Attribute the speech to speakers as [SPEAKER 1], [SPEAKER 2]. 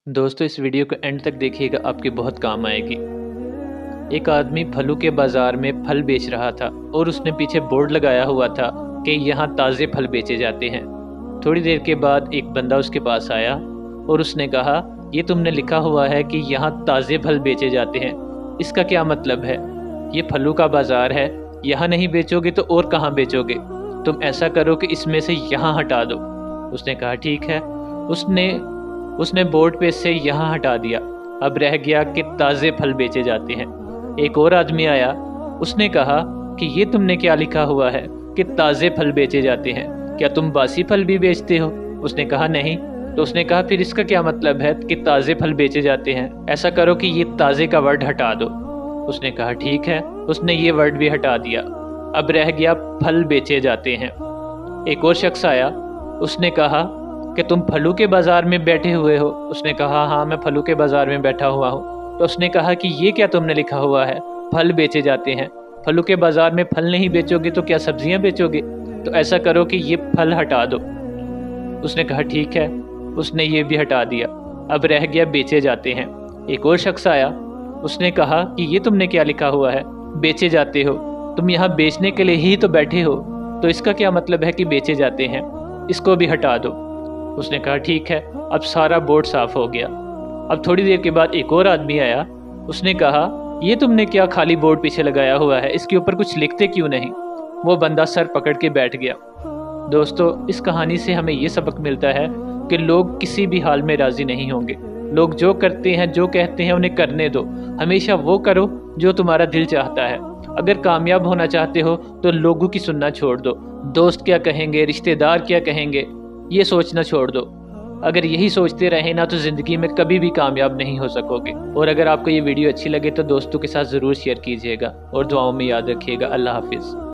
[SPEAKER 1] दोस्तों इस वीडियो को एंड तक देखिएगा, आपके बहुत काम आएगी। एक आदमी फलों के बाज़ार में फल बेच रहा था और उसने पीछे बोर्ड लगाया हुआ था कि यहाँ ताज़े फल बेचे जाते हैं। थोड़ी देर के बाद एक बंदा उसके पास आया और उसने कहा, ये तुमने लिखा हुआ है कि यहाँ ताज़े फल बेचे जाते हैं, इसका क्या मतलब है? ये फलों का बाज़ार है, यहाँ नहीं बेचोगे तो और कहाँ बेचोगे? तुम ऐसा करो कि इसमें से यहाँ हटा दो। उसने कहा ठीक है। उसने बोर्ड पे से यहाँ हटा दिया। अब रह गया कि ताज़े फल बेचे जाते हैं। एक और आदमी आया, उसने कहा कि ये तुमने क्या लिखा हुआ है कि ताज़े फल बेचे जाते हैं, क्या तुम बासी फल भी बेचते हो? उसने कहा नहीं। तो उसने कहा फिर इसका क्या मतलब है कि ताज़े फल बेचे जाते हैं? ऐसा करो कि ये ताज़े का वर्ड हटा दो। उसने कहा ठीक है। उसने ये वर्ड भी हटा दिया। अब रह गया फल बेचे जाते हैं। एक और शख्स आया, उसने कहा कि तुम फलों के बाज़ार में बैठे हुए हो? उसने कहा हाँ, मैं फलों के बाज़ार में बैठा हुआ हूँ। तो उसने कहा कि ये क्या तुमने लिखा हुआ है, फल बेचे जाते हैं? फलों के बाज़ार में फल नहीं बेचोगे तो क्या सब्जियाँ बेचोगे? तो ऐसा करो कि ये फल हटा दो। उसने कहा ठीक है। उसने ये भी हटा दिया। अब रह गया बेचे जाते हैं। एक और शख्स आया, उसने कहा कि ये तुमने क्या लिखा हुआ है, बेचे जाते हो? तुम यहाँ बेचने के लिए ही तो बैठे हो, तो इसका क्या मतलब है कि बेचे जाते हैं? इसको भी हटा दो। उसने कहा ठीक है। अब सारा बोर्ड साफ हो गया। अब थोड़ी देर के बाद एक और आदमी आया, उसने कहा ये तुमने क्या खाली बोर्ड पीछे लगाया हुआ है, इसके ऊपर कुछ लिखते क्यों नहीं? वो बंदा सर पकड़ के बैठ गया। दोस्तों इस कहानी से हमें ये सबक मिलता है कि लोग किसी भी हाल में राज़ी नहीं होंगे। लोग जो करते हैं, जो कहते हैं, उन्हें करने दो। हमेशा वो करो जो तुम्हारा दिल चाहता है। अगर कामयाब होना चाहते हो तो लोगों की सुनना छोड़ दो। दोस्त क्या कहेंगे, रिश्तेदार क्या कहेंगे, ये सोचना छोड़ दो। अगर यही सोचते रहे ना तो ज़िंदगी में कभी भी कामयाब नहीं हो सकोगे। और अगर आपको ये वीडियो अच्छी लगे तो दोस्तों के साथ ज़रूर शेयर कीजिएगा और दुआओं में याद रखिएगा। अल्लाह हाफिज़।